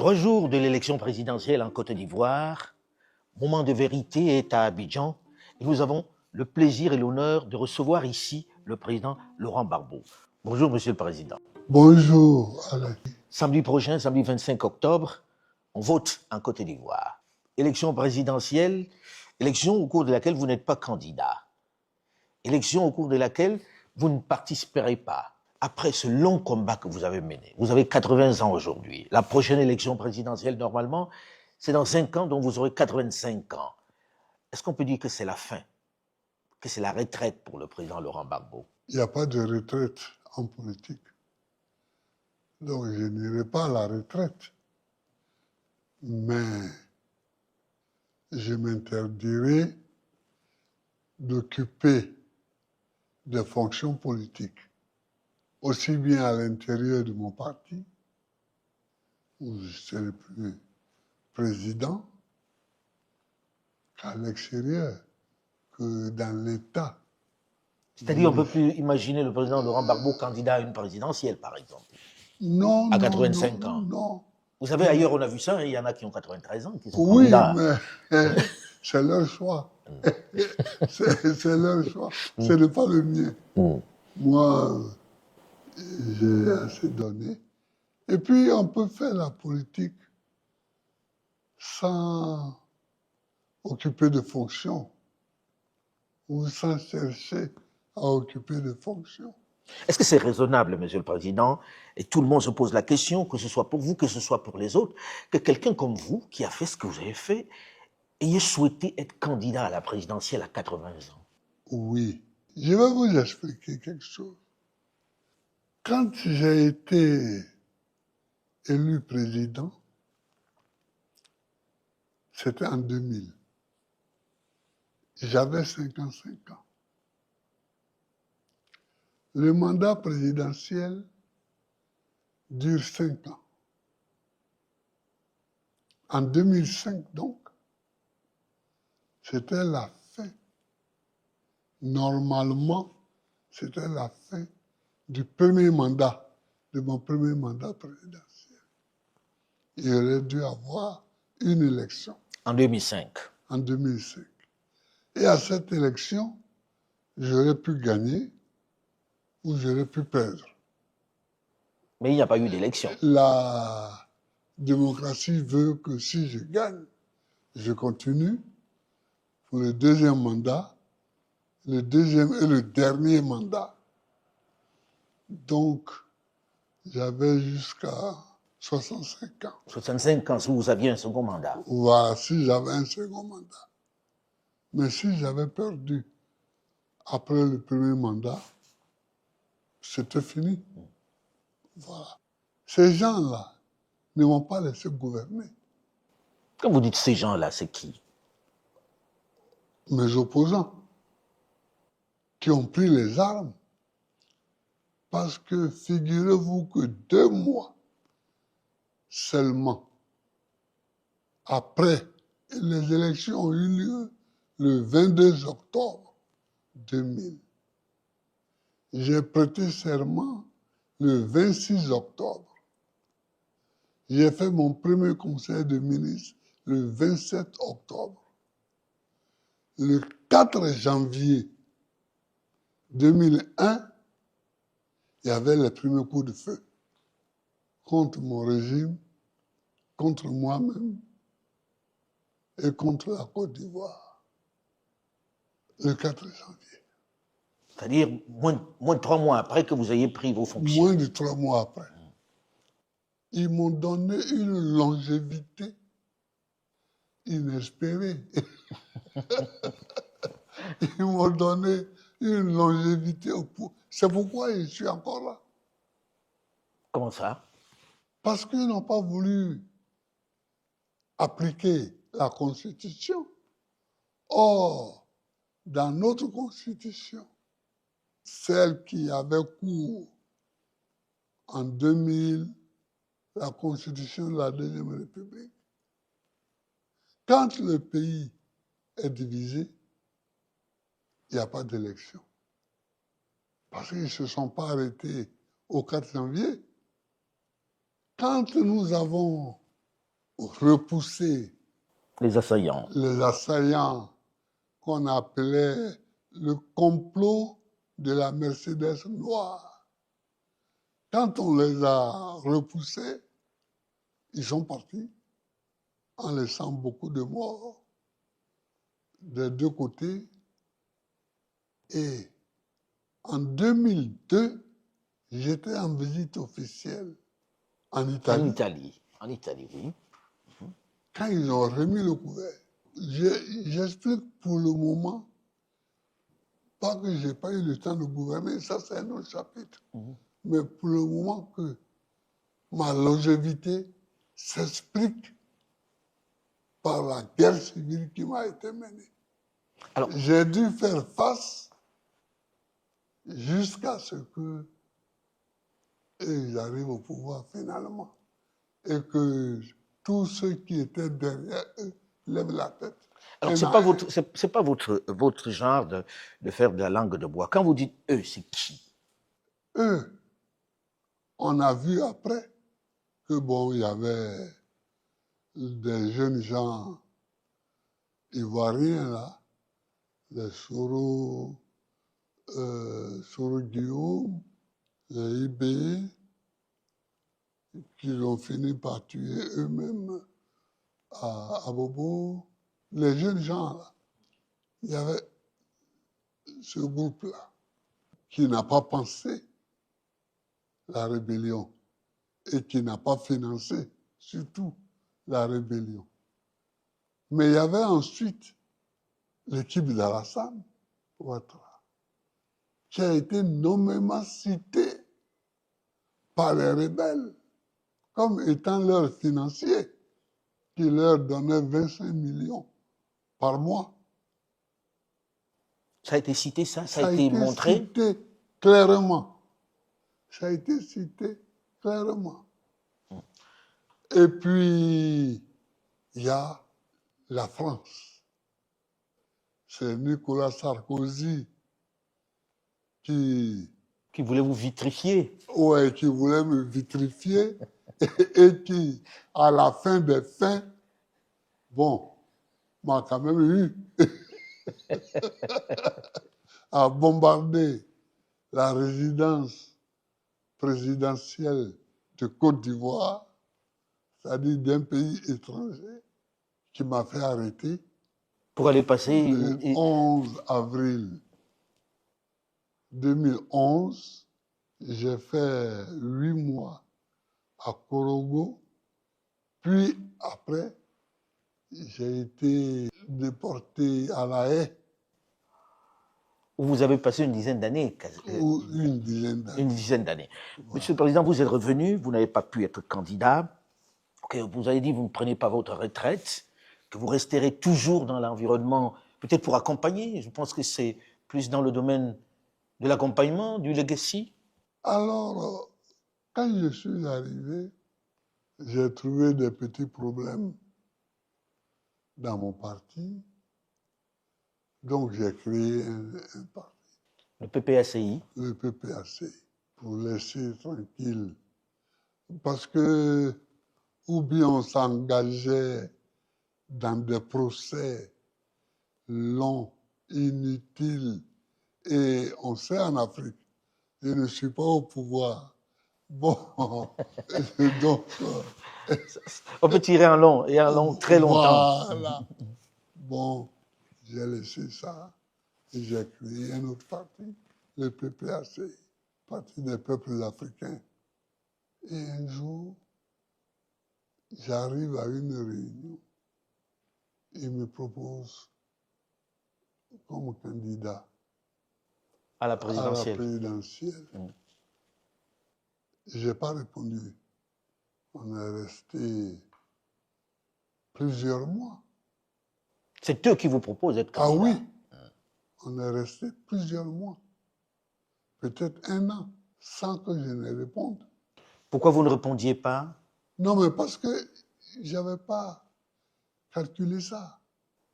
3 jours de l'élection présidentielle en Côte d'Ivoire, moment de vérité est à Abidjan et nous avons le plaisir et l'honneur de recevoir ici le président Laurent Gbagbo. Bonjour, Monsieur le Président. Bonjour, Alain. Samedi prochain, samedi 25 octobre, on vote en Côte d'Ivoire. Élection présidentielle, élection au cours de laquelle vous n'êtes pas candidat. Élection au cours de laquelle vous ne participerez pas. Après ce long combat que vous avez mené, vous avez 80 ans aujourd'hui. La prochaine élection présidentielle, normalement, c'est dans 5 ans, donc vous aurez 85 ans. Est-ce qu'on peut dire que c'est la fin, que c'est la retraite pour le président Laurent Gbagbo? Il n'y a pas de retraite en politique. Donc je n'irai pas à la retraite. Mais je m'interdirai d'occuper des fonctions politiques, aussi bien à l'intérieur de mon parti, où je serai plus président, qu'à l'extérieur, que dans l'État. C'est-à-dire, on ne peut plus imaginer le président Laurent Gbagbo candidat à une présidentielle, par exemple. Non, à 85 non, ans. non. Vous savez, ailleurs, on a vu ça, il y en a qui ont 93 ans, qui sont Oui, candidats. mais c'est leur choix. C'est leur choix. Ce n'est pas le mien. Moi, j'ai assez donné. Et puis, on peut faire la politique sans occuper de fonctions ou sans chercher à occuper de fonctions. Est-ce que c'est raisonnable, Monsieur le Président, et tout le monde se pose la question, que ce soit pour vous, que ce soit pour les autres, que quelqu'un comme vous, qui a fait ce que vous avez fait, ayez souhaité être candidat à la présidentielle à 80 ans? Oui. Je vais vous expliquer quelque chose. Quand j'ai été élu président, c'était en 2000. J'avais 55 ans. Le mandat présidentiel dure 5 ans. En 2005, donc, c'était la fin. Normalement, c'était la fin du premier mandat, de mon premier mandat présidentiel. Il aurait dû avoir une élection. En 2005. En 2005. Et à cette élection, j'aurais pu gagner ou j'aurais pu perdre. Mais il n'y a pas eu d'élection. La démocratie veut que si je gagne, je continue pour le deuxième mandat, le deuxième et le dernier mandat. Donc, j'avais jusqu'à 65 ans. 65 ans, si vous aviez un second mandat. Voilà, si j'avais un second mandat. Mais si j'avais perdu après le premier mandat, c'était fini. Voilà. Ces gens-là ne m'ont pas laissé gouverner. Quand vous dites ces gens-là, c'est qui? Mes opposants, qui ont pris les armes. Parce que figurez-vous que 2 mois seulement après les élections ont eu lieu le 22 octobre 2000. J'ai prêté serment le 26 octobre. J'ai fait mon premier conseil de ministre le 27 octobre. Le 4 janvier 2001, il y avait les premiers coups de feu contre mon régime, contre moi-même et contre la Côte d'Ivoire. Le 4 janvier. C'est-à-dire moins de 3 mois après que vous ayez pris vos fonctions. Moins de 3 mois après. Ils m'ont donné une longévité inespérée. Ils m'ont donné une longévité au pouvoir. C'est pourquoi je suis encore là. Comment ça? Parce qu'ils n'ont pas voulu appliquer la Constitution. Or, dans notre Constitution, celle qui avait cours en 2000, la Constitution de la Deuxième République, quand le pays est divisé, il n'y a pas d'élection. Parce qu'ils ne se sont pas arrêtés au 4 janvier. Quand nous avons repousser Les assaillants. les assaillants qu'on appelait le complot de la Mercedes noire. Quand on les a repoussés, ils sont partis en laissant beaucoup de morts des deux côtés. Et en 2002, j'étais en visite officielle en Italie. En Italie, oui. Quand ils ont remis le couvert, j'explique pour le moment, pas que je n'ai pas eu le temps de gouverner, ça c'est un autre chapitre, mais pour le moment que ma longévité s'explique par la guerre civile qui m'a été menée. Alors, j'ai dû faire face jusqu'à ce que ils arrivent au pouvoir finalement et que tous ceux qui étaient derrière eux lèvent la tête. alors c'est pas votre genre de faire de la langue de bois. Quand vous dites eux, c'est qui? Eux, on a vu après que bon, il y avait des jeunes gens ivoiriens là, les Soro Guillaume, les IB, qui ont fini par tuer eux-mêmes à Bobo. Les jeunes gens là, il y avait ce groupe-là qui n'a pas pensé la rébellion et qui n'a pas financé surtout la rébellion. Mais il y avait ensuite l'équipe d'Alassane Ouattara, qui a été nommément citée par les rebelles comme étant leur financier, qui leur donnait 25 millions par mois. Ça a été cité, ça a été montré. Cité clairement. Ça a été cité clairement. Et puis, il y a la France. C'est Nicolas Sarkozy qui voulait vous vitrifier. Ouais, qui voulait me vitrifier et qui, à la fin des fins, bon, m'a quand même eu à bombarder la résidence présidentielle de Côte d'Ivoire, c'est-à-dire d'un pays étranger, qui m'a fait arrêter. Pour aller passer... Le 11 avril 2011, j'ai fait 8 mois à Korogo, puis après, j'ai été déporté à La Haye. Où vous avez passé une dizaine d'années. Ou une dizaine d'années. Une dizaine d'années. Voilà. Monsieur le Président, vous êtes revenu, vous n'avez pas pu être candidat. Vous avez dit que vous ne prenez pas votre retraite, que vous resterez toujours dans l'environnement, peut-être pour accompagner. Je pense que c'est plus dans le domaine de l'accompagnement, du legacy. Alors, quand je suis arrivé, j'ai trouvé des petits problèmes dans mon parti. Donc, j'ai créé un parti. Le PPACI. Le PPACI, pour laisser tranquille. Parce que, ou bien on s'engageait dans des procès longs, inutiles, et on sait en Afrique, je ne suis pas au pouvoir. Bon, donc... on peut tirer un long, et un long très longtemps. Voilà. Bon, j'ai laissé ça et j'ai créé un autre parti, le PPAC, Parti des peuples africains. Et un jour, j'arrive à une réunion, il me propose comme candidat à la présidentielle. Je n'ai pas répondu. On est resté plusieurs mois. C'est eux qui vous proposent d'être candidat. Ah oui, on est resté plusieurs mois, peut-être 1 an, sans que je ne réponde. Pourquoi vous ne répondiez pas? Non, mais parce que je n'avais pas calculé ça.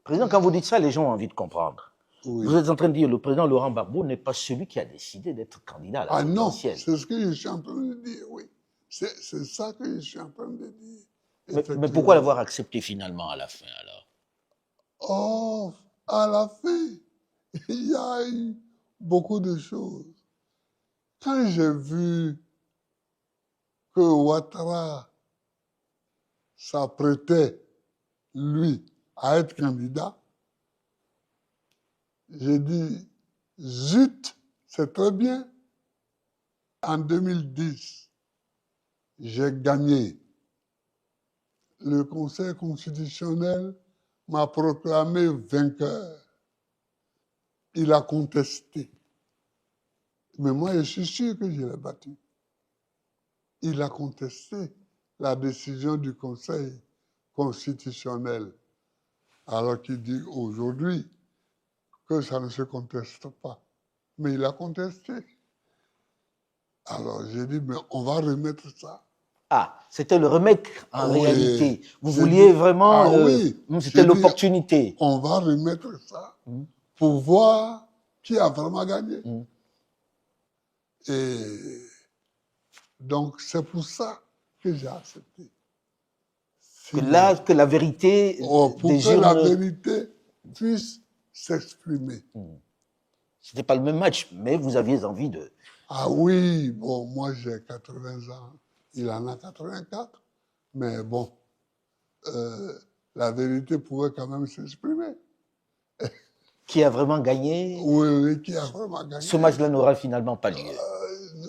Président, quand vous dites ça, les gens ont envie de comprendre. Oui. Vous êtes en train de dire que le président Laurent Gbagbo n'est pas celui qui a décidé d'être candidat à la présidentielle. Ah non, c'est ce que je suis en train de dire, oui. C'est ça que je suis en train de dire. Mais pourquoi l'avoir accepté finalement à la fin alors? Oh, à la fin, il y a eu beaucoup de choses. Quand j'ai vu que Ouattara s'apprêtait, lui, à être candidat, j'ai dit, zut, c'est très bien. En 2010, j'ai gagné. Le Conseil constitutionnel m'a proclamé vainqueur. Il a contesté. Mais moi, je suis sûr que je l'ai battu. Il a contesté la décision du Conseil constitutionnel, alors qu'il dit aujourd'hui que ça ne se conteste pas. Mais il a contesté. Alors j'ai dit, mais on va remettre ça. Ah, c'était le remake en Oui. réalité. Vous J'ai vouliez dit, vraiment... ah oui, c'était j'ai dit, l'opportunité. on va remettre ça pour voir qui a vraiment gagné. Et donc c'est pour ça que j'ai accepté. Sinon, Que la vérité pour des que la urnes... vérité puisse s'exprimer. C'était pas le même match, mais vous aviez envie de... Ah oui, bon, moi j'ai 80 ans, il en a 84, mais bon, la vérité pouvait quand même s'exprimer. Qui a vraiment gagné? Oui, oui, qui a vraiment gagné. Ce match-là n'aura finalement pas lieu.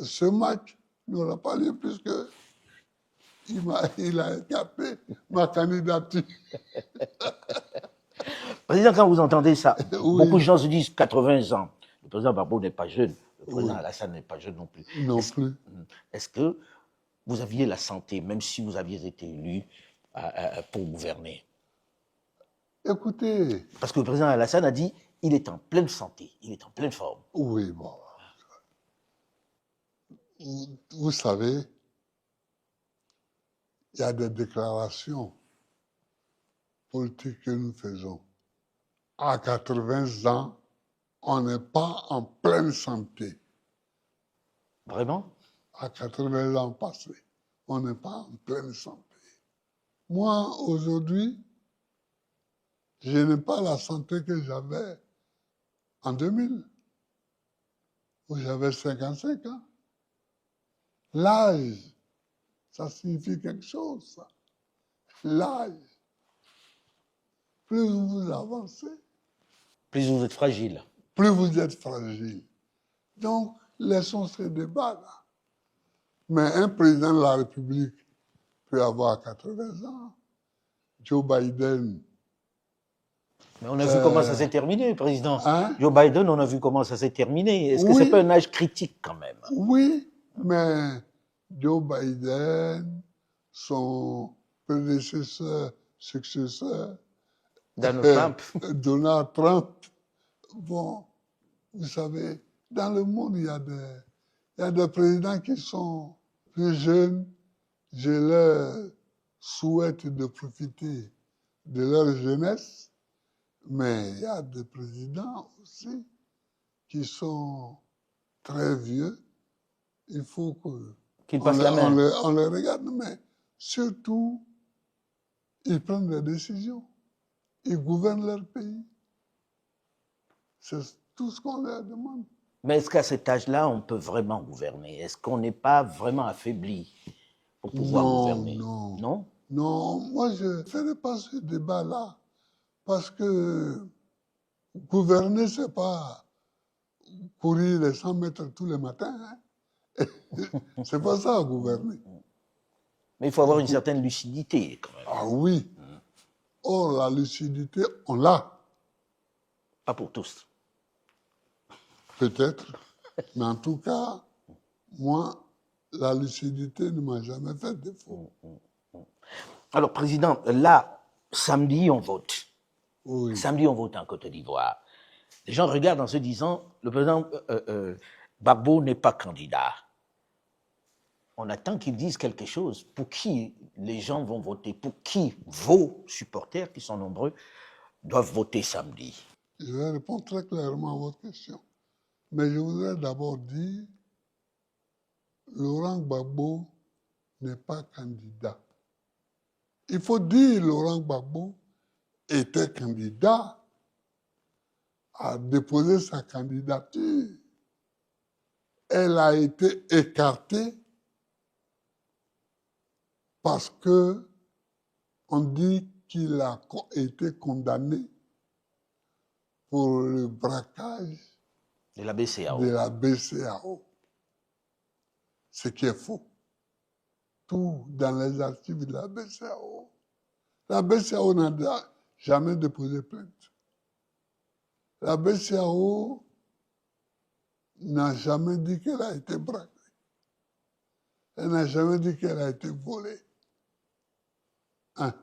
Ce match n'aura pas lieu puisque il a écarté ma candidature. Président, quand vous entendez ça, Oui. beaucoup de gens se disent 80 ans. Le président Barbeau n'est pas jeune. Le président Oui. Alassane n'est pas jeune non plus. Non plus. Est-ce que vous aviez la santé, même si vous aviez été élu pour gouverner? Écoutez. Parce que le président Alassane a dit il est en pleine santé, il est en pleine forme. Oui, bon. Vous savez, il y a des déclarations politiques que nous faisons. À 80 ans, on n'est pas en pleine santé. Vraiment? À 80 ans passés, on n'est pas en pleine santé. Moi, aujourd'hui, je n'ai pas la santé que j'avais en 2000, où j'avais 55 ans. L'âge, ça signifie quelque chose, ça. L'âge. Plus vous avancez, plus vous êtes fragile. Plus vous êtes fragile. Donc, laissons ce débat-là. Mais un président de la République peut avoir 80 ans. Joe Biden. Mais on a vu comment ça s'est terminé, président. Hein? Joe Biden, on a vu comment ça s'est terminé. Est-ce que c'est pas un âge critique quand même? Oui, mais Joe Biden, son prédécesseur, successeur, Donald Trump, bon, vous savez, dans le monde, il y a des présidents qui sont plus jeunes. Je leur souhaite de profiter de leur jeunesse, mais il y a des présidents aussi qui sont très vieux. Il faut qu'ils passent la main. On les regarde, mais surtout, ils prennent des décisions. Ils gouvernent leur pays. C'est tout ce qu'on leur demande. Mais est-ce qu'à cet âge-là, on peut vraiment gouverner? Est-ce qu'on n'est pas vraiment affaibli pour pouvoir gouverner? Non. Non, moi je ne ferai pas ce débat-là parce que gouverner, ce n'est pas courir les 100 mètres tous les matins. Hein. C'est pas ça, gouverner. Mais il faut avoir une certaine lucidité quand même. Ah oui. Or, la lucidité, on l'a. Pas pour tous. Peut-être. Mais en tout cas, moi, la lucidité ne m'a jamais fait défaut. Alors, président, là, samedi, on vote. Oui. Samedi, on vote en Côte d'Ivoire. Les gens regardent en se disant, le président Gbagbo n'est pas candidat. On attend qu'ils disent quelque chose. Pour qui les gens vont voter? Pour qui vos supporters, qui sont nombreux, doivent voter samedi? Je vais répondre très clairement à votre question. Mais je voudrais d'abord dire, Laurent Gbagbo n'est pas candidat. Il faut dire Laurent Gbagbo était candidat, a déposé sa candidature. Elle a été écartée parce que on dit qu'il a été condamné pour le braquage de la BCAO. de la BCAO. Ce qui est faux. Tout dans les archives de la BCAO. La BCAO n'a jamais déposé plainte. La BCAO n'a jamais dit qu'elle a été braquée. Elle n'a jamais dit qu'elle a été volée. Un.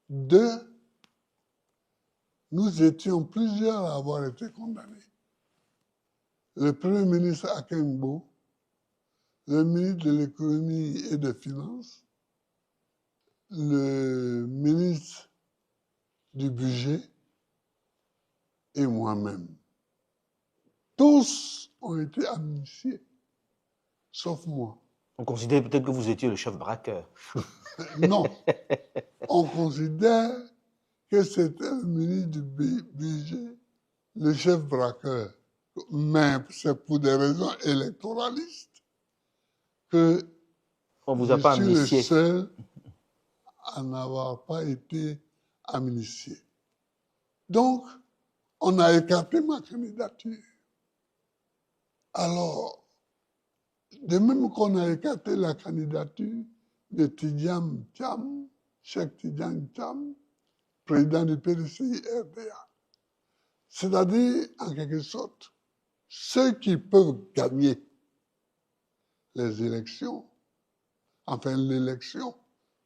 Deux, nous étions plusieurs à avoir été condamnés. Le Premier ministre Akengbo, le ministre de l'économie et des finances, le ministre du budget et moi-même. Tous ont été amnistiés, sauf moi. On considère peut-être que vous étiez le chef braqueur. Non, on considère que c'était le ministre du budget, le chef braqueur. Mais c'est pour des raisons électoralistes que On vous a je pas suis amnistié. le seul à n'avoir pas été amnistié. Donc, on a écarté ma candidature. Alors, de même qu'on a écarté la candidature de Tidjane Thiam, Cheikh Tidjane Thiam, président du PDCI-RDA. C'est-à-dire, en quelque sorte, ceux qui peuvent gagner les élections, enfin l'élection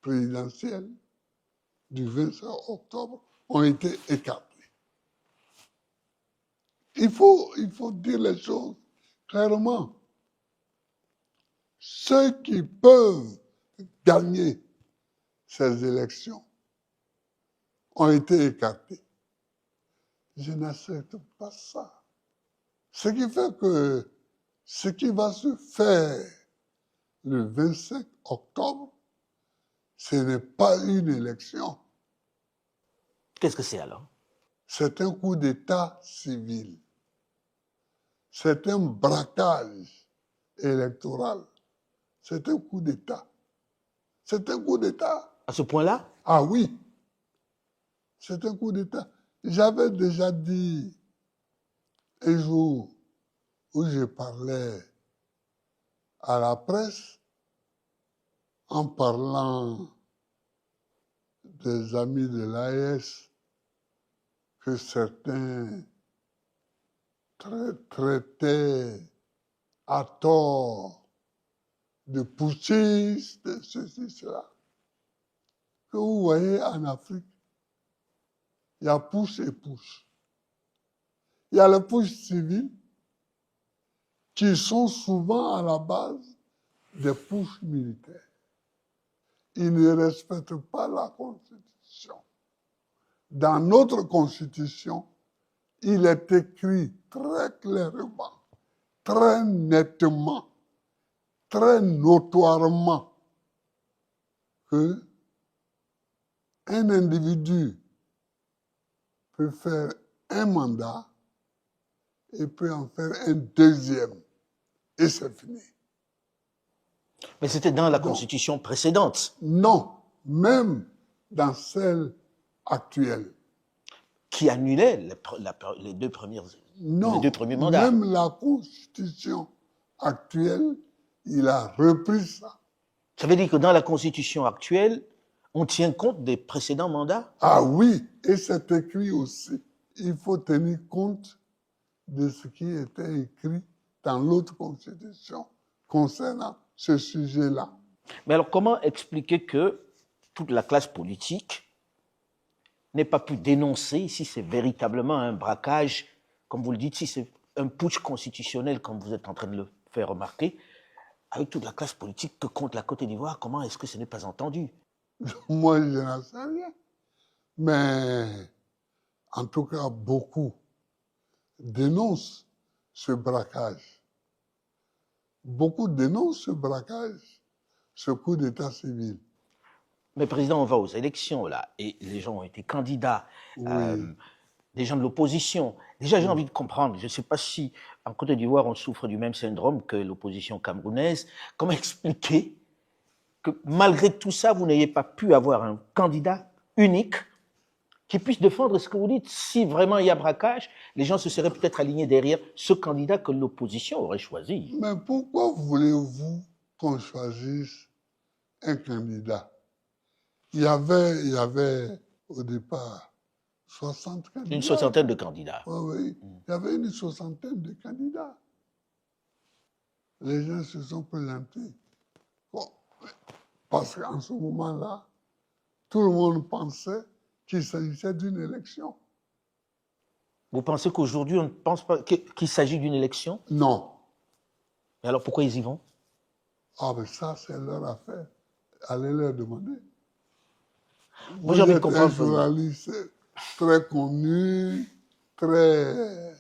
présidentielle du 25 octobre, ont été écartés. Il faut dire les choses clairement. Ceux qui peuvent gagner ces élections ont été écartés. Je n'accepte pas ça. Ce qui fait que ce qui va se faire le 25 octobre, ce n'est pas une élection. Qu'est-ce que c'est alors? C'est un coup d'État civil. C'est un braquage électoral. C'est un coup d'État. C'est un coup d'État. À ce point-là? Ah oui, c'est un coup d'État. J'avais déjà dit un jour où je parlais à la presse en parlant des amis de l'AES que certains traitaient à tort de putschistes, de ceci, cela. Que vous voyez en Afrique, il y a push et push. Il y a les push civils qui sont souvent à la base des push militaires. Ils ne respectent pas la Constitution. Dans notre Constitution, il est écrit très clairement, très nettement, très notoirement que un individu peut faire un mandat et peut en faire un deuxième. Et c'est fini. Mais c'était dans la Constitution précédente. Non, même dans celle actuelle. Qui annulait les deux premiers mandats. Même la Constitution actuelle, il a repris ça. Ça veut dire que dans la Constitution actuelle, on tient compte des précédents mandats? Ah oui, et c'est écrit aussi. Il faut tenir compte de ce qui était écrit dans l'autre Constitution concernant ce sujet-là. Mais alors, comment expliquer que toute la classe politique n'ait pas pu dénoncer si c'est véritablement un braquage, comme vous le dites, si c'est un putsch constitutionnel, comme vous êtes en train de le faire remarquer, avec toute la classe politique que compte la Côte d'Ivoire, comment est-ce que ce n'est pas entendu? Moi, je n'en sais rien. Mais en tout cas, beaucoup dénoncent ce braquage. Beaucoup dénoncent ce braquage, ce coup d'état civil. Mais président, on va aux élections là, et les gens ont été candidats, Oui. des gens de l'opposition. Déjà, j'ai envie de comprendre, je ne sais pas si en Côte d'Ivoire on souffre du même syndrome que l'opposition camerounaise. Comment expliquer que malgré tout ça, vous n'ayez pas pu avoir un candidat unique qui puisse défendre ce que vous dites? Si vraiment il y a braquage, les gens se seraient peut-être alignés derrière ce candidat que l'opposition aurait choisi. Mais pourquoi voulez-vous qu'on choisisse un candidat? Il y avait au départ 60 candidats. Une soixantaine de candidats. Oui. Il y avait une soixantaine de candidats. Les gens se sont présentés. Bon, parce qu'en ce moment-là, tout le monde pensait qu'il s'agissait d'une élection. Vous pensez qu'aujourd'hui, on ne pense pas qu'il s'agit d'une élection? Non. Et alors pourquoi ils y vont? Ah, mais ça, c'est leur affaire. Allez leur demander. Moi, j'ai envie de comprendre. Un journaliste très connu, très...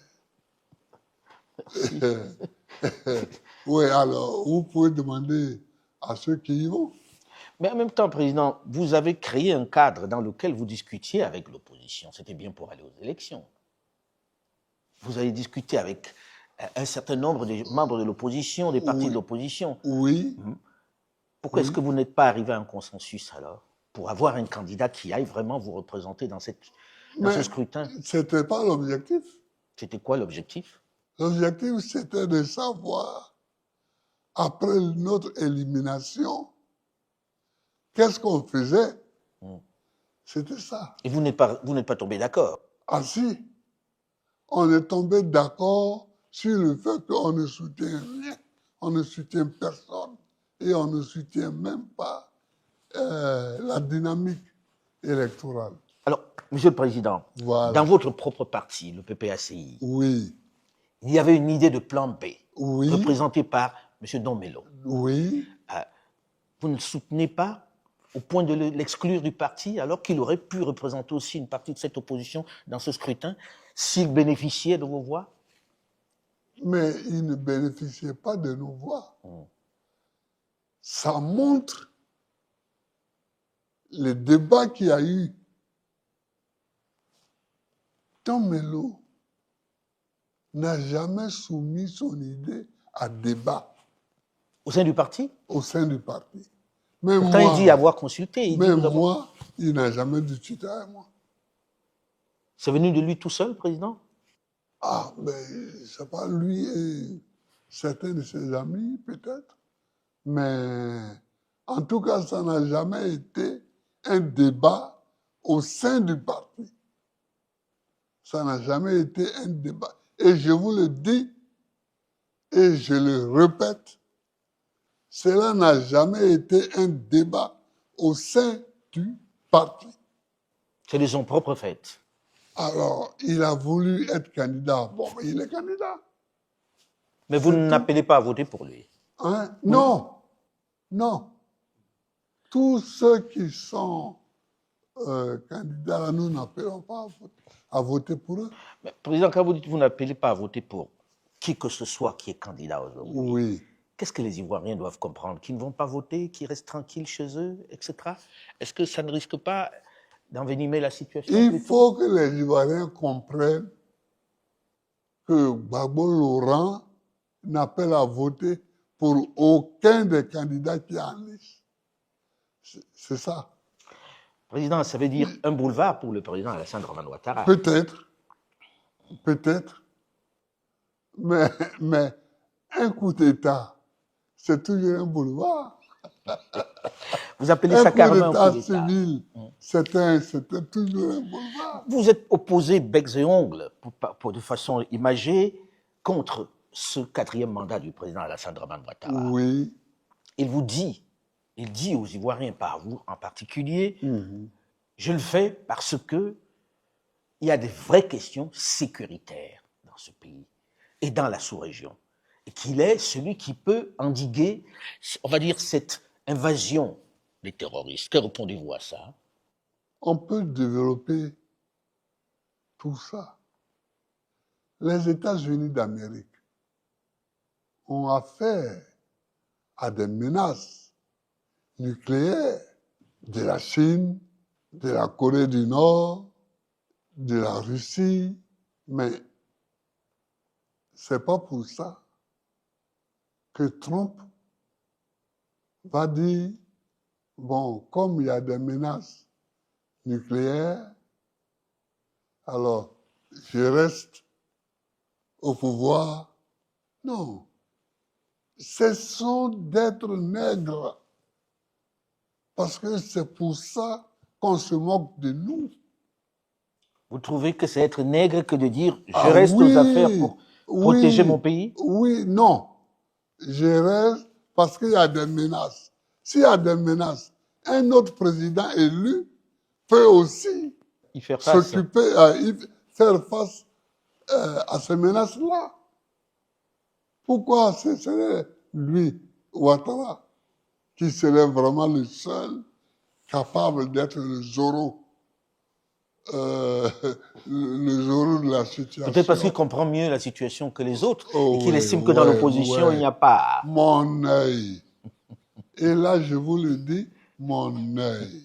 Oui, alors, vous pouvez demander à ceux qui y vont. Mais en même temps, Président, vous avez créé un cadre dans lequel vous discutiez avec l'opposition. C'était bien pour aller aux élections. Vous avez discuté avec un certain nombre de membres de l'opposition, des partis de l'opposition. Oui. Pourquoi est-ce que vous n'êtes pas arrivé à un consensus alors, pour avoir un candidat qui aille vraiment vous représenter dans ce scrutin? Ce n'était pas l'objectif. C'était quoi l'objectif? L'objectif, c'était de savoir, après notre élimination, qu'est-ce qu'on faisait. C'était ça. Et vous n'êtes pas tombé d'accord? Ah si, on est tombé d'accord sur le fait qu'on ne soutient rien, on ne soutient personne et on ne soutient même pas la dynamique électorale. Alors, Monsieur le Président, voilà. Dans votre propre parti, le PPACI, oui. Il y avait une idée de plan B, oui. représentée par M. Domelo. Oui. Vous ne le soutenez pas au point de l'exclure du parti, alors qu'il aurait pu représenter aussi une partie de cette opposition dans ce scrutin, s'il bénéficiait de vos voix? Mais il ne bénéficiait pas de nos voix. Ça montre le débat qu'il y a eu. Domelo n'a jamais soumis son idée à débat. Au sein du parti? Au sein du parti. Même Pourtant, moi, il dit avoir consulté. Moi, il n'a jamais discuté avec moi. C'est venu de lui tout seul, Président? Ah, mais c'est pas lui et certains de ses amis, peut-être. Mais en tout cas, ça n'a jamais été un débat au sein du parti. Ça n'a jamais été un débat. Et je vous le dis, et je le répète, cela n'a jamais été un débat au sein du parti. C'est de son propre fait. Alors, il a voulu être candidat. Bon, il est candidat. Mais vous n'appelez pas à voter pour lui? Hein? Non. Non. Tous ceux qui sont candidats, nous n'appelons pas à voter pour eux. Mais, Président, quand vous dites que vous n'appelez pas à voter pour qui que ce soit qui est candidat aujourd'hui, oui. Qu'est-ce que les Ivoiriens doivent comprendre? Qu'ils ne vont pas voter, qu'ils restent tranquilles chez eux, etc. Est-ce que ça ne risque pas d'envenimer la situation? Il faut que les Ivoiriens comprennent que Gbagbo Laurent n'appelle à voter pour aucun des candidats qui est en liste. C'est ça. Président, ça veut dire un boulevard pour le président Alassane Dramane Ouattara. Peut-être. Peut-être. Mais un coup d'État, c'est toujours un boulevard. Vous appelez ça carrément un coup d'État civil, c'était toujours un boulevard. Vous êtes opposé becs et ongles, de façon imagée, contre ce quatrième mandat du président Alassane Dramane Ouattara. Oui. Il dit aux Ivoiriens, par vous en particulier, je le fais parce que il y a des vraies questions sécuritaires dans ce pays et dans la sous-région. Et qu'il est celui qui peut endiguer, on va dire, cette invasion des terroristes. Que répondez-vous à ça? On peut développer tout ça. Les États-Unis d'Amérique ont affaire à des menaces nucléaires de la Chine, de la Corée du Nord, de la Russie, mais c'est pas pour ça que Trump va dire, bon, comme il y a des menaces nucléaires, alors je reste au pouvoir. Non, cessons d'être nègres, parce que c'est pour ça qu'on se moque de nous. Vous trouvez que c'est être nègre que de dire je Ah reste aux affaires oui, pour protéger mon pays? oui, non. Je reste parce qu'il y a des menaces. S'il y a des menaces, un autre président élu peut aussi Y faire face. s'occuper, faire face à ces menaces-là. Pourquoi ce serait lui, Ouattara, qui serait vraiment le seul capable d'être le Zorro, le Zorro de la situation? Peut-être parce qu'il comprend mieux la situation que les autres Oh et qu'il oui, estime que dans l'opposition, il n'y a pas. Mon œil. Et là, je vous le dis, mon œil.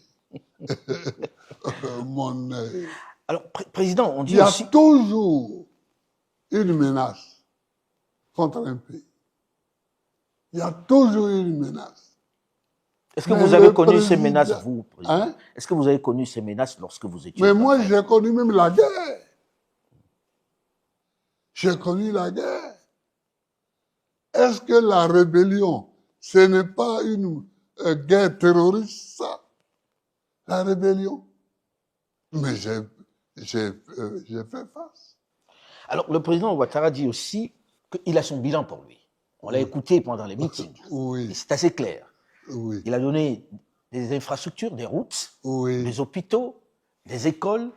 Mon œil. Alors, Président, on Il dit y a aussi... toujours une menace contre un pays. Il y a toujours une menace. Est-ce que Mais vous avez le connu ces président- menaces, vous, Président? Hein? Est-ce que vous avez connu ces menaces lorsque vous étiez Mais aux moi, affaires? j'ai connu même la guerre. J'ai connu la guerre. Est-ce que la rébellion, ce n'est pas une guerre terroriste, ça? La rébellion? Mais j'ai fait face. Alors, le président Ouattara dit aussi qu'il a son bilan pour lui. On l'a écouté pendant les meetings. Oui, Et c'est assez clair. oui, Il a donné des infrastructures, des routes, oui. des hôpitaux, des écoles.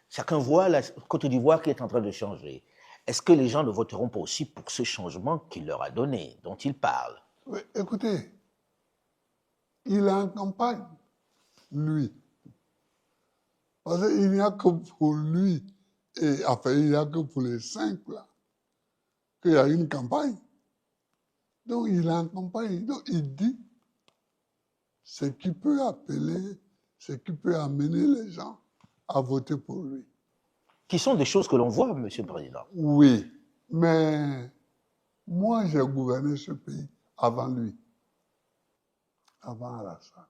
Chacun voit la Côte d'Ivoire qui est en train de changer. Est-ce que les gens ne voteront pas aussi pour ce changement qu'il leur a donné, dont il parle? Oui, écoutez, il est en campagne, lui. Parce qu'il n'y a que pour lui, et enfin, il n'y a que pour les 5 là, qu'il y a une campagne. Donc, il est en campagne. Donc, il dit ce qui peut appeler, ce qui peut amener les gens à voter pour lui. Qui sont des choses que l'on voit, Monsieur le Président. Oui, mais moi, j'ai gouverné ce pays avant lui, avant Alassane.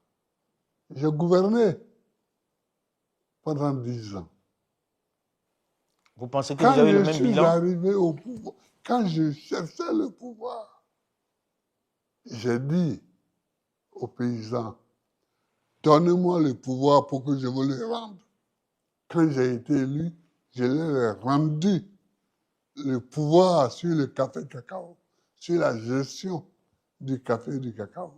J'ai gouverné pendant 10 ans. Vous pensez que Quand vous avez le je même suis bilan? arrivé au pouvoir, quand je cherchais le pouvoir, j'ai dit aux paysans, donnez-moi le pouvoir pour que je vous le rende. Quand j'ai été élu, je leur ai rendu le pouvoir sur le café cacao, sur la gestion du café et du cacao.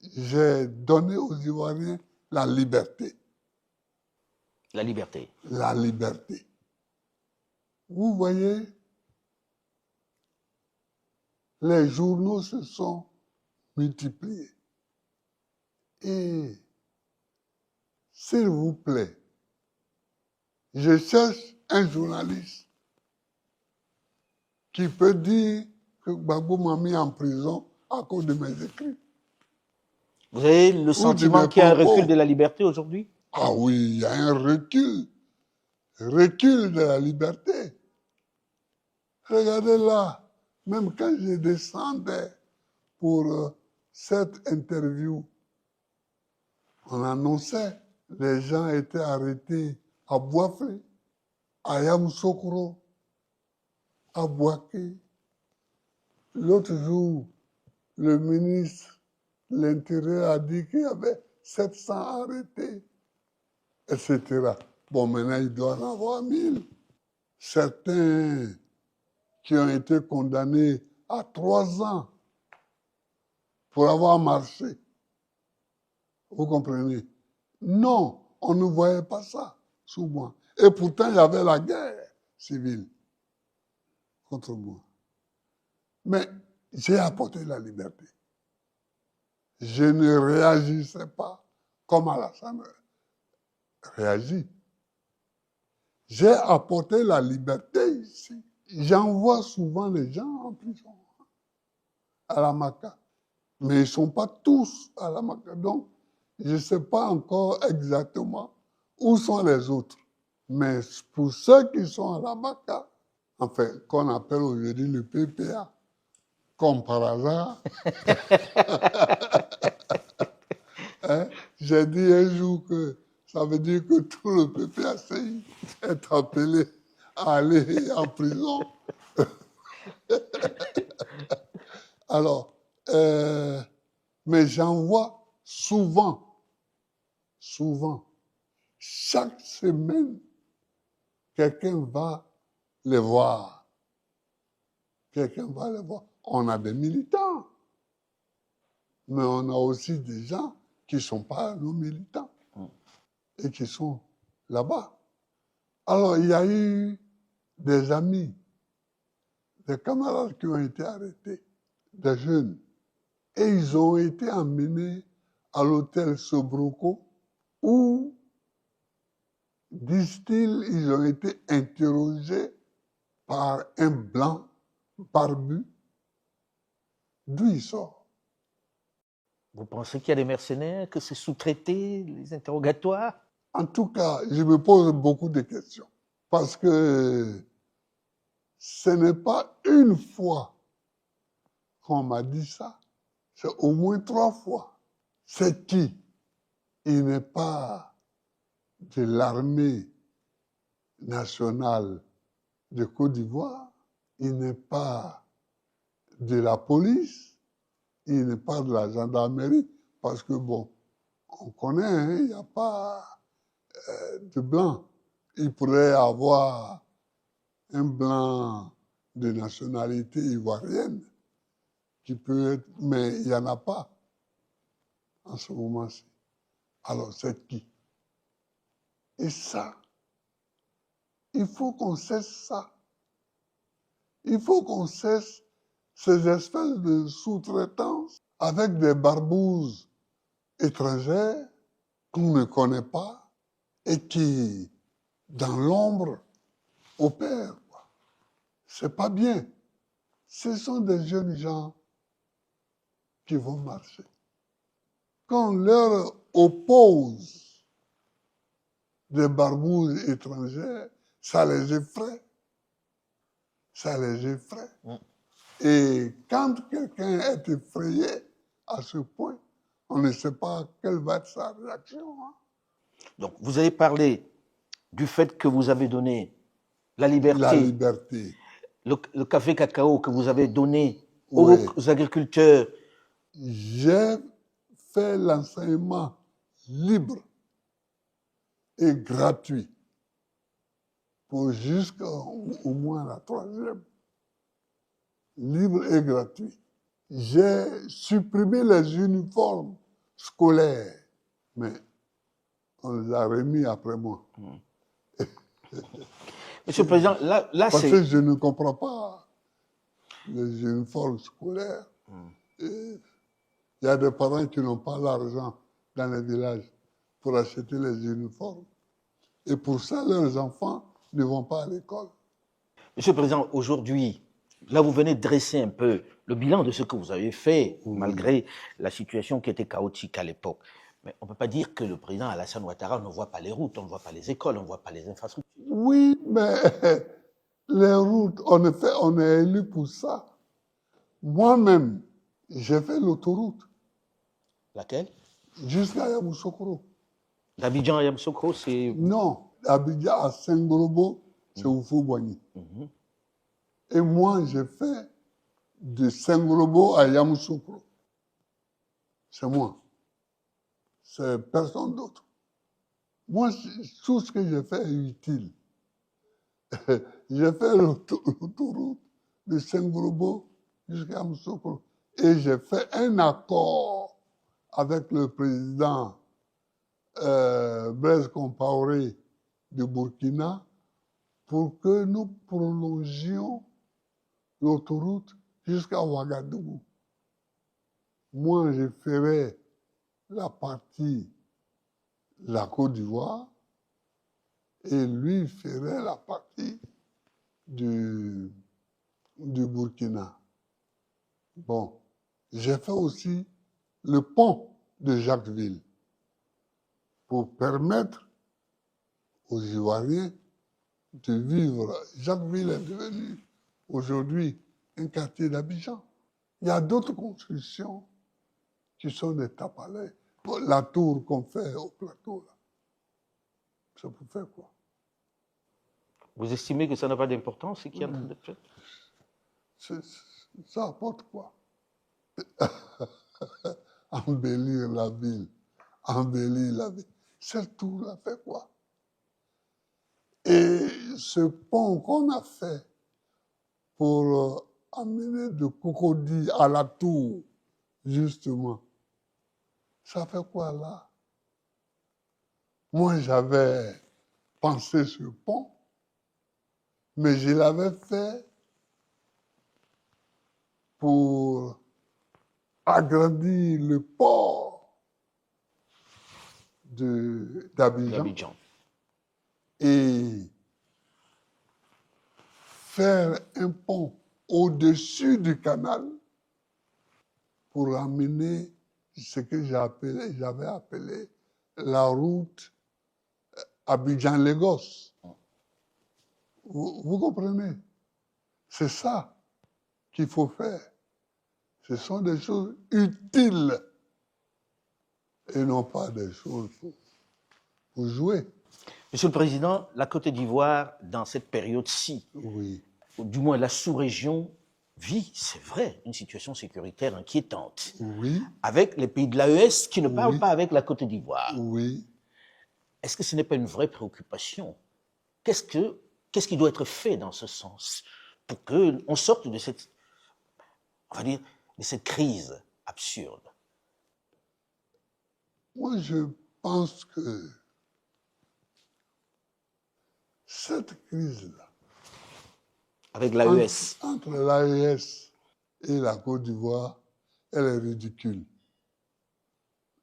J'ai donné aux Ivoiriens la liberté. La liberté. La liberté. Vous voyez, les journaux se sont multipliés. Et, s'il vous plaît, je cherche un journaliste qui peut dire que Gbagbo m'a mis en prison à cause de mes écrits. Vous avez le sentiment qu'il y a un recul de la liberté aujourd'hui? Ah oui, il y a un recul de la liberté. Regardez là, même quand je descendais pour cette interview, on annonçait, les gens étaient arrêtés à Boiflé, à Yamoussoukro, à Boaké. L'autre jour, le ministre de l'Intérieur a dit qu'il y avait 700 arrêtés, etc. Bon, maintenant, il doit en avoir 1000. Certains qui ont été condamnés à 3 ans pour avoir marché. Vous comprenez? Non, on ne voyait pas ça sous moi. Et pourtant, il y avait la guerre civile contre moi. Mais j'ai apporté la liberté. Je ne réagissais pas comme Alassane réagit. J'ai apporté la liberté ici. J'envoie souvent les gens en prison, à la Maca. Mais ils ne sont pas tous à la Maca. Donc, Je ne sais pas encore exactement où sont les autres. Mais pour ceux qui sont à la BACA, enfin, qu'on appelle aujourd'hui le PPA, comme par hasard, hein, j'ai dit un jour que ça veut dire que tout le PPACI est appelé à aller en prison. Alors, mais j'en vois souvent, chaque semaine, quelqu'un va les voir. Quelqu'un va les voir. On a des militants, mais on a aussi des gens qui ne sont pas nos militants et qui sont là-bas. Alors, il y a eu des amis, des camarades qui ont été arrêtés, des jeunes, et ils ont été emmenés à l'hôtel Sobroco où, disent-ils, ils ont été interrogés par un blanc barbu. D'où il sort? Vous pensez qu'il y a des mercenaires, que c'est sous-traité, les interrogatoires? En tout cas, je me pose beaucoup de questions. Parce que ce n'est pas une fois qu'on m'a dit ça, c'est au moins 3 fois. C'est qui? Il n'est pas de l'armée nationale de Côte d'Ivoire, il n'est pas de la police, il n'est pas de la gendarmerie, parce que bon, on connaît, hein, il n'y a pas de blanc. Il pourrait y avoir un blanc de nationalité ivoirienne qui peut être, mais il n'y en a pas en ce moment-ci. Alors c'est qui? Et ça, il faut qu'on cesse ça. Il faut qu'on cesse ces espèces de sous-traitance avec des barbouzes étrangères qu'on ne connaît pas et qui, dans l'ombre, opèrent. C'est pas bien. Ce sont des jeunes gens qui vont marcher. Quand on leur oppose des barbouzes étrangères, ça les effraie. Ça les effraie. Et quand quelqu'un est effrayé à ce point, on ne sait pas quelle va être sa réaction. Hein. Donc, vous avez parlé du fait que vous avez donné la La liberté, liberté. le café cacao que vous avez donné Oui. aux agriculteurs. J'ai fait l'enseignement libre et gratuit pour jusqu'au moins la 3e. Libre et gratuit. J'ai supprimé les uniformes scolaires, mais on les a remis après moi. Monsieur le Président, là Parce c'est... que je ne comprends pas les uniformes scolaires. Il y a des parents qui n'ont pas l'argent dans les villages pour acheter les uniformes. Et pour ça, leurs enfants ne vont pas à l'école. Monsieur le Président, aujourd'hui, là vous venez de dresser un peu le bilan de ce que vous avez fait, malgré la situation qui était chaotique à l'époque. Mais on ne peut pas dire que le président Alassane Ouattara ne voit pas les routes, on ne voit pas les écoles, on ne voit pas les infrastructures. Oui, mais les routes, en effet, on est élu pour ça. Moi-même, j'ai fait l'autoroute. Laquelle? Jusqu'à Yamoussoukro. D'Abidjan à Yamoussoukro, c'est... Non, Abidjan à Saint-Gorobo, c'est Oufou-Boigny. Et moi, j'ai fait de Saint-Gorobo à Yamoussoukro. C'est moi. C'est personne d'autre. Moi, tout ce que j'ai fait est utile. J'ai fait l'autoroute de Saint-Gorobo jusqu'à Yamoussoukro. Et j'ai fait un accord avec le président Blaise Compaoré de Burkina pour que nous prolongions l'autoroute jusqu'à Ouagadougou. Moi, je ferai la partie de la Côte d'Ivoire et lui ferait la partie du Burkina. Bon, j'ai fait aussi le pont de Jacquesville. pour permettre aux Ivoiriens de vivre. Jacquesville est devenu aujourd'hui un quartier d'Abidjan. Il y a d'autres constructions qui sont des tapalais. La tour qu'on fait au plateau, là, ça peut faire quoi? Vous estimez que ça n'a pas d'importance, ce qui est en train d'être fait? Ça apporte quoi? Embellir la ville. Embellir la ville. Cette tour-là fait quoi? Et ce pont qu'on a fait pour amener de Cocody à la tour, justement, ça fait quoi là? Moi, j'avais pensé ce pont, mais je l'avais fait pour agrandir le port d'Abidjan et faire un pont au-dessus du canal pour amener ce que j'avais appelé la route Abidjan-Lagos. Vous comprenez? C'est ça qu'il faut faire. Ce sont des choses utiles et non pas des choses pour jouer. Monsieur le Président, la Côte d'Ivoire, dans cette période-ci, Oui. ou du moins la sous-région, vit, c'est vrai, une situation sécuritaire inquiétante. Oui. Avec les pays de l'AES qui ne parlent pas avec la Côte d'Ivoire. Oui. Est-ce que ce n'est pas une vraie préoccupation? Qu'est-ce qui doit être fait dans ce sens pour qu'on sorte de cette, on va dire, de cette crise absurde? Moi, je pense que cette crise-là, avec l'AES, entre l'AES et la Côte d'Ivoire, elle est ridicule.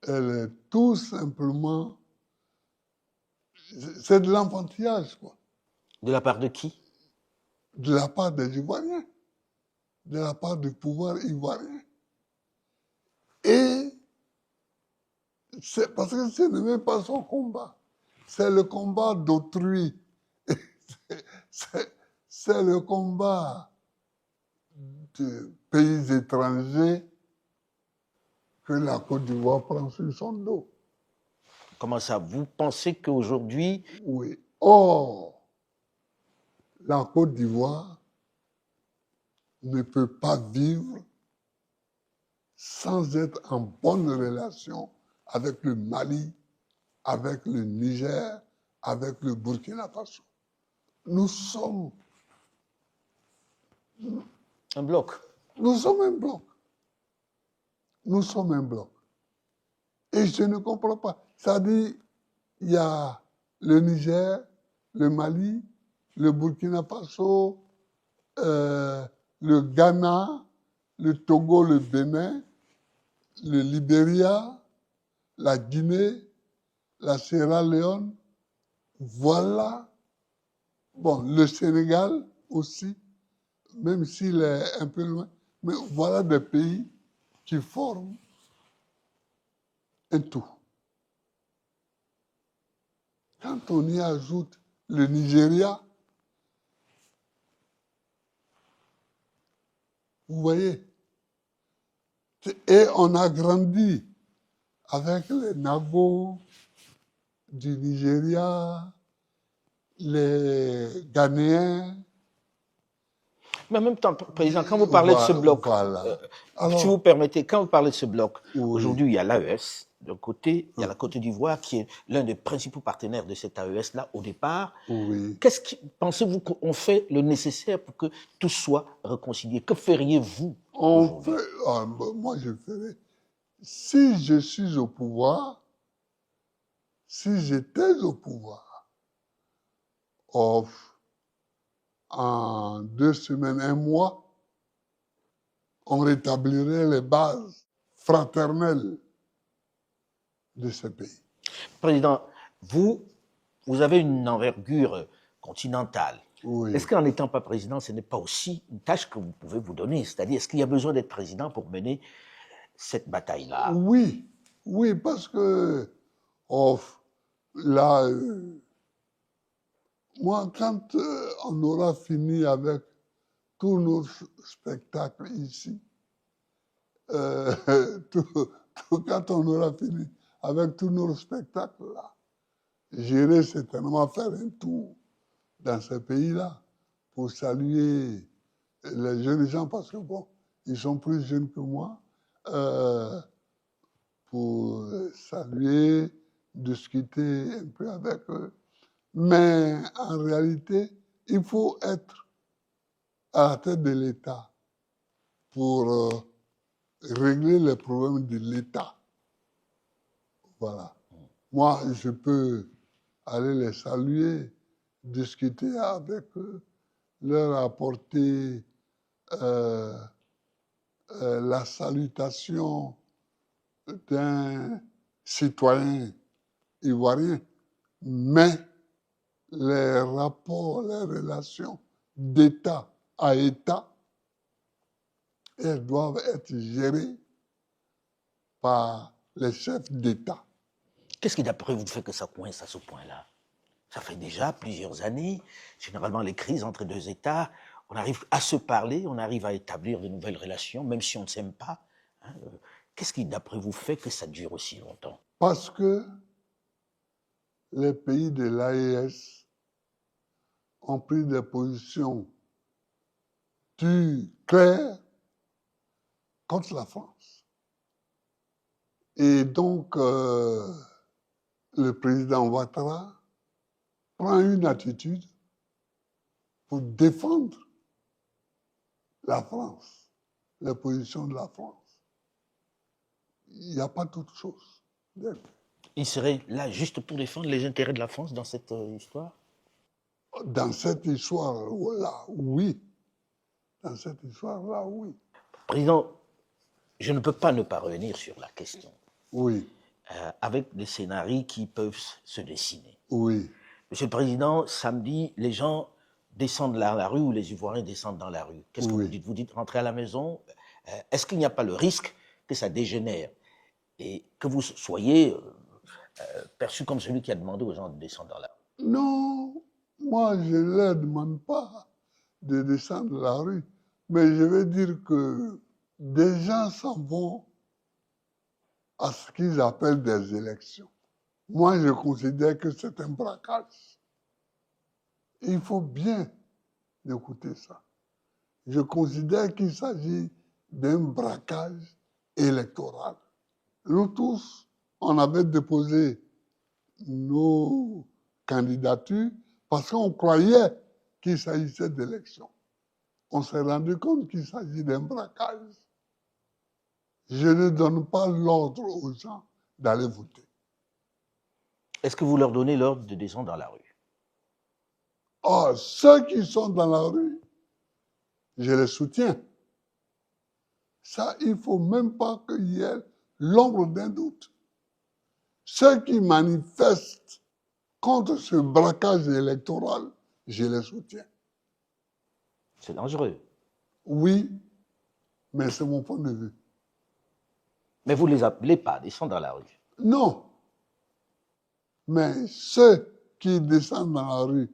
Elle est tout simplement, c'est de l'enfantillage, quoi. De la part de qui? De la part des Ivoiriens, de la part du pouvoir ivoirien. Et c'est parce que ce n'est même pas son combat. C'est le combat d'autrui. C'est le combat de pays étrangers que la Côte d'Ivoire prend sur son dos. Comment ça? Vous pensez qu'aujourd'hui... Oui. Or, la Côte d'Ivoire ne peut pas vivre sans être en bonne relation avec le Mali, avec le Niger, avec le Burkina Faso. Nous sommes un bloc. Nous sommes un bloc. Nous sommes un bloc. Et je ne comprends pas. C'est-à-dire, il y a le Niger, le Mali, le Burkina Faso, le Ghana, le Togo, le Bénin, le Libéria, la Guinée, la Sierra Leone. Voilà. Bon, le Sénégal aussi, même s'il est un peu loin. Mais voilà des pays qui forment un tout. Quand on y ajoute le Nigeria, vous voyez, et on a grandi avec les Nagos du Nigeria, les Ghanéens. Mais en même temps, Président, quand vous parlez de ce bloc, alors, si vous permettez, quand vous parlez de ce bloc, aujourd'hui, il y a l'AES. D'un côté, il y a la Côte d'Ivoire qui est l'un des principaux partenaires de cette AES-là au départ. Oui. Pensez-vous qu'on fait le nécessaire pour que tout soit réconcilié? Que feriez-vous? Moi, je ferais. Si je suis au pouvoir, si j'étais au pouvoir, en 2 semaines, 1 mois, on rétablirait les bases fraternelles de ce pays. Président, vous avez une envergure continentale. Oui. Est-ce qu'en n'étant pas président, ce n'est pas aussi une tâche que vous pouvez vous donner? C'est-à-dire, est-ce qu'il y a besoin d'être président pour mener cette bataille-là? Oui, oui, parce que là, moi, quand on aura fini avec tous nos spectacles ici, quand on aura fini avec tous nos spectacles là, j'irai certainement faire un tour dans ces pays-là pour saluer les jeunes gens parce que bon, ils sont plus jeunes que moi, pour saluer, discuter un peu avec eux. Mais en réalité, il faut être à la tête de l'État pour régler les problèmes de l'État. Voilà. Moi, je peux aller les saluer, discuter avec eux, leur apporter la salutation d'un citoyen ivoirien, mais les rapports, les relations d'État à État, elles doivent être gérées par les chefs d'État. Qu'est-ce qui, d'après vous, fait que ça coince à ce point-là? Ça fait déjà plusieurs années. Généralement, les crises entre deux États, on arrive à se parler, on arrive à établir de nouvelles relations, même si on ne s'aime pas. Hein. Qu'est-ce qui, d'après vous, fait que ça dure aussi longtemps? Parce que les pays de l'AES ont pris des positions claires contre la France. Et donc, le président Ouattara prend une attitude pour défendre la France, les positions de la France. Il n'y a pas d'autre chose. Il serait là juste pour défendre les intérêts de la France dans cette histoire? Dans cette histoire-là, oui. Dans cette histoire-là, oui. Président, je ne peux pas ne pas revenir sur la question. Oui. Avec des scénarios qui peuvent se dessiner. Oui. Monsieur le Président, samedi, les gens descendent dans la rue ou les Ivoiriens descendent dans la rue. Qu'est-ce que vous dites? Vous dites rentrer à la maison. Est-ce qu'il n'y a pas le risque que ça dégénère et que vous soyez perçu comme celui qui a demandé aux gens de descendre dans la rue? Non, moi je ne leur demande pas de descendre dans la rue, mais je veux dire que des gens s'en vont à ce qu'ils appellent des élections. Moi, je considère que c'est un braquage. Il faut bien écouter ça. Je considère qu'il s'agit d'un braquage électoral. Nous tous, on avait déposé nos candidatures parce qu'on croyait qu'il s'agissait d'élections. On s'est rendu compte qu'il s'agit d'un braquage. Je ne donne pas l'ordre aux gens d'aller voter. Est-ce que vous leur donnez l'ordre de descendre dans la rue? Or, ceux qui sont dans la rue, je les soutiens. Ça, il ne faut même pas qu'il y ait l'ombre d'un doute. Ceux qui manifestent contre ce braquage électoral, je les soutiens. C'est dangereux. Oui, mais c'est mon point de vue. Mais vous ne les appelez pas à descendre dans la rue? Non. Mais ceux qui descendent dans la rue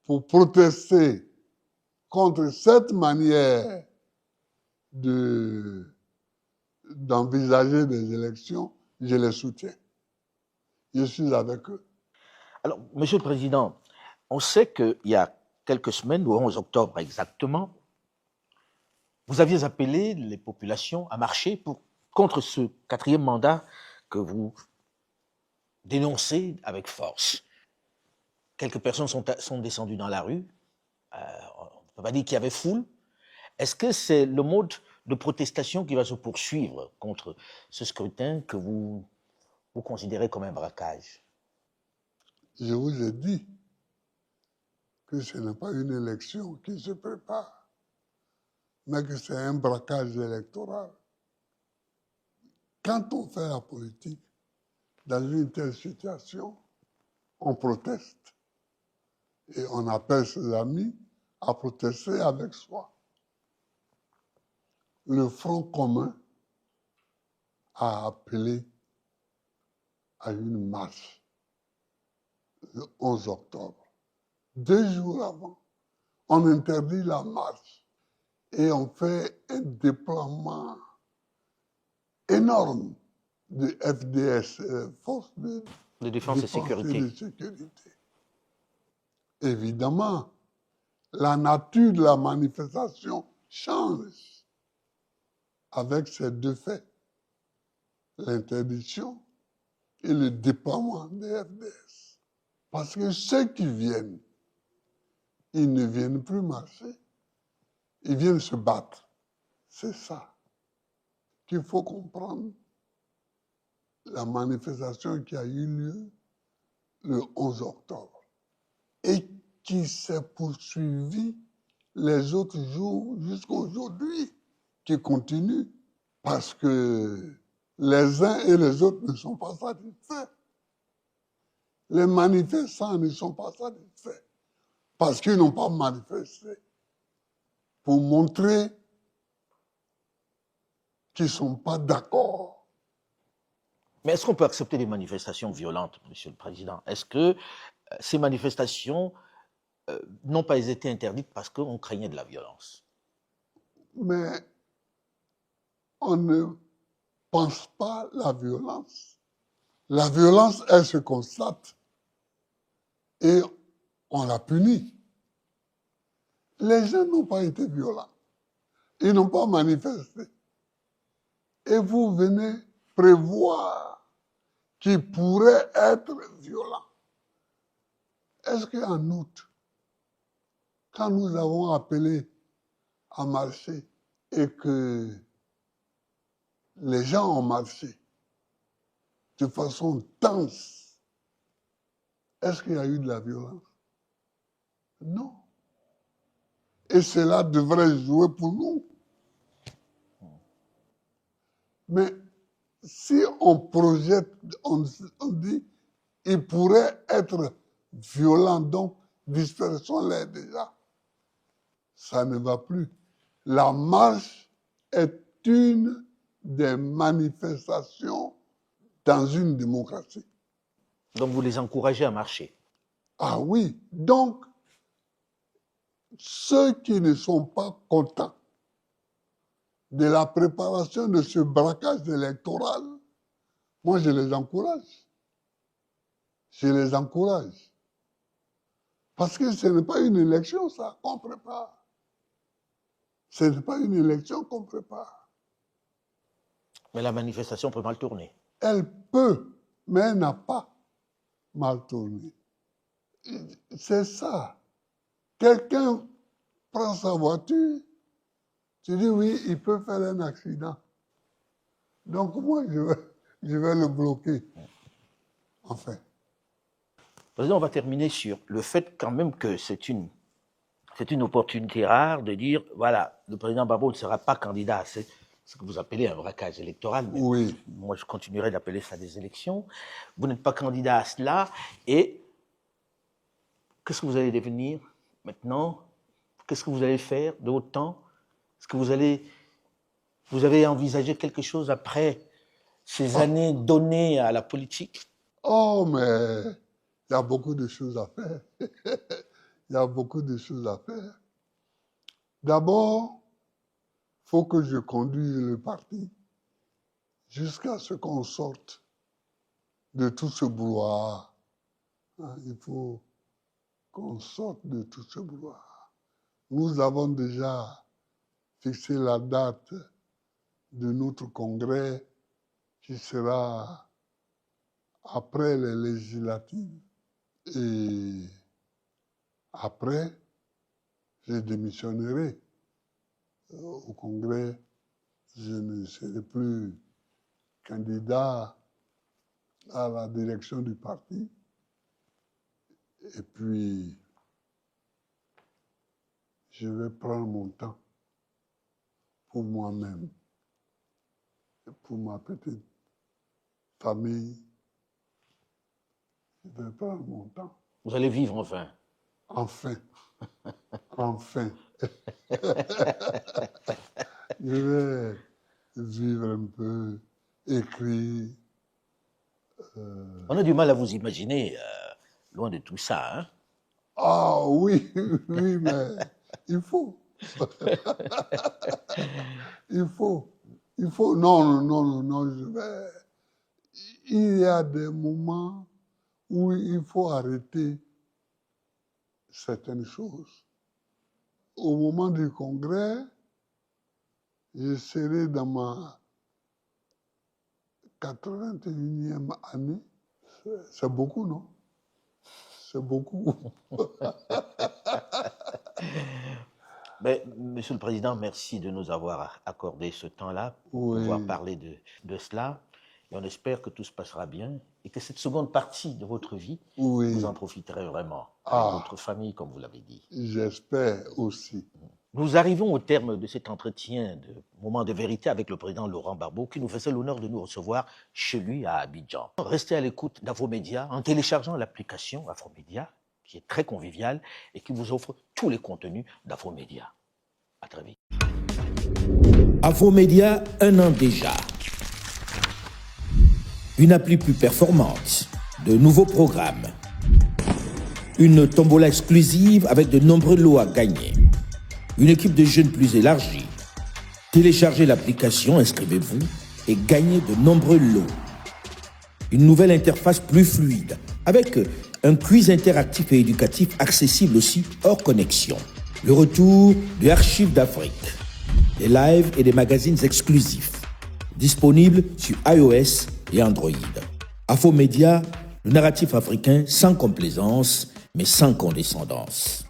pour protester contre cette manière d'envisager des élections, je les soutiens. Je suis avec eux. Alors, Monsieur le Président, on sait qu'il y a quelques semaines, au 11 octobre exactement, vous aviez appelé les populations à marcher contre ce quatrième mandat que vous dénoncez avec force. Quelques personnes sont descendues dans la rue. On ne peut pas dire qu'il y avait foule. Est-ce que c'est le mode de protestation qui va se poursuivre contre ce scrutin que vous considérez comme un braquage? Je vous ai dit que ce n'est pas une élection qui se prépare, mais que c'est un braquage électoral. Quand on fait la politique, dans une telle situation, on proteste. Et on appelle ses amis à protester avec soi. Le Front commun a appelé à une marche le 11 octobre. 2 jours avant, on interdit la marche et on fait un déploiement énorme de FDS, Forces de défense et défense et sécurité. de sécurité. Évidemment, la nature de la manifestation change avec ces deux faits, l'interdiction et le déploiement des FDS. Parce que ceux qui viennent, ils ne viennent plus marcher, ils viennent se battre. C'est ça qu'il faut comprendre. La manifestation qui a eu lieu le 11 octobre et qui s'est poursuivie les autres jours jusqu'à aujourd'hui, qui continue parce que les uns et les autres ne sont pas satisfaits. Les manifestants ne sont pas satisfaits parce qu'ils n'ont pas manifesté pour montrer qu'ils ne sont pas d'accord. Mais est-ce qu'on peut accepter des manifestations violentes, Monsieur le Président? Est-ce que ces manifestations n'ont pas été interdites parce qu'on craignait de la violence? Mais on ne pense pas la violence. La violence, elle se constate et on la punit. Les gens n'ont pas été violents. Ils n'ont pas manifesté. Et vous venez prévoir qu'ils pourraient être violents. Est-ce qu'en août, quand nous avons appelé à marcher et que les gens ont marché de façon tense, est-ce qu'il y a eu de la violence? Non. Et cela devrait jouer pour nous. Mais si on projette, on dit, il pourrait être violent, donc dispersons-les déjà. Ça ne va plus. La marche est une des manifestations dans une démocratie. Donc vous les encouragez à marcher? Ah oui, donc ceux qui ne sont pas contents de la préparation de ce braquage électoral, moi je les encourage. Je les encourage. Parce que ce n'est pas une élection, ça, qu'on prépare. Ce n'est pas une élection qu'on prépare. Mais la manifestation peut mal tourner. Elle peut, mais elle n'a pas mal tourné. C'est ça. Quelqu'un prend sa voiture, tu dis oui, il peut faire un accident. Donc moi, je vais le bloquer. Enfin. Président, on va terminer sur le fait quand même que c'est une opportunité rare de dire, voilà, le président Gbagbo ne sera pas candidat. C'est ce que vous appelez un braquage électoral. Mais oui. Moi, je continuerai d'appeler ça des élections. Vous n'êtes pas candidat à cela. Et qu'est-ce que vous allez devenir maintenant? Qu'est-ce que vous allez faire de votre temps? Est-ce que vous avez envisagé quelque chose après ces années données à la politique? Oh, mais il y a beaucoup de choses à faire. Il y a beaucoup de choses à faire. D'abord, il faut que je conduise le parti jusqu'à ce qu'on sorte de tout ce brouhaha. Il faut qu'on sorte de tout ce brouhaha. Nous avons déjà fixé la date de notre congrès qui sera après les législatives. Et après, je démissionnerai au congrès. Je ne serai plus candidat à la direction du parti. Et puis, je vais prendre mon temps pour moi-même, pour ma petite famille. Je vais prendre mon temps. Vous allez vivre enfin. Enfin. Enfin. Je vais vivre un peu, écrire. On a du mal à vous imaginer Loin de tout ça, hein. Ah oui, oui, mais il faut. Il faut. Non, il y a des moments où il faut arrêter certaines choses. Au moment du congrès, je serai dans ma 81e année. C'est beaucoup, non? C'est beaucoup. Mais, Monsieur le Président, merci de nous avoir accordé ce temps-là pour pouvoir parler de cela. Et on espère que tout se passera bien et que cette seconde partie de votre vie, vous en profiterez vraiment avec votre famille, comme vous l'avez dit. J'espère aussi. Nous arrivons au terme de cet entretien de moment de vérité avec le président Laurent Gbagbo qui nous faisait l'honneur de nous recevoir chez lui à Abidjan. Restez à l'écoute d'Afromédia en téléchargeant l'application Afromédia qui est très conviviale et qui vous offre tous les contenus d'Afromédia. À très vite. Afromédia, 1 an déjà. Une appli plus performante, de nouveaux programmes, une tombola exclusive avec de nombreux lots à gagner, une équipe de jeunes plus élargie. Téléchargez l'application, inscrivez-vous et gagnez de nombreux lots. Une nouvelle interface plus fluide avec un quiz interactif et éducatif accessible aussi hors connexion. Le retour de Archives d'Afrique, des lives et des magazines exclusifs, disponibles sur iOS et Android. Afromédia, le narratif africain sans complaisance, mais sans condescendance.